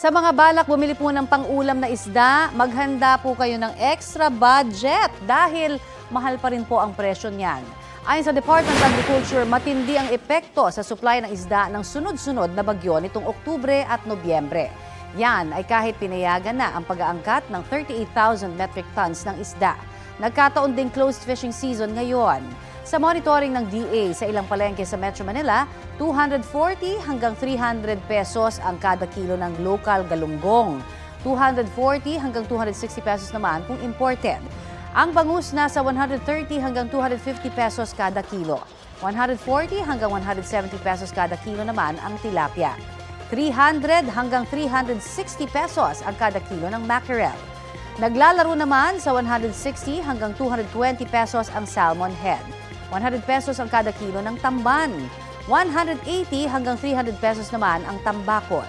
Sa mga balak bumili po ng pang-ulam na isda, maghanda po kayo ng extra budget dahil mahal pa rin po ang presyo niyan. Ayon sa Department of Agriculture, matindi ang epekto sa supply ng isda ng sunod-sunod na bagyo nitong Oktubre at Nobyembre. Yan ay kahit pinayagan na ang pag-aangkat ng 38,000 metric tons ng isda. Nagkataon ding closed fishing season ngayon. Sa monitoring ng DA sa ilang palengke sa Metro Manila, 240 hanggang 300 pesos ang kada kilo ng local galunggong. 240 hanggang 260 pesos naman kung imported. Ang bangus nasa 130 hanggang 250 pesos kada kilo. 140 hanggang 170 pesos kada kilo naman ang tilapia. 300 hanggang 360 pesos ang kada kilo ng mackerel. Naglalaro naman sa 160 hanggang 220 pesos ang salmon head. 100 pesos ang kada kilo ng tamban. 180 hanggang 300 pesos naman ang tambakol.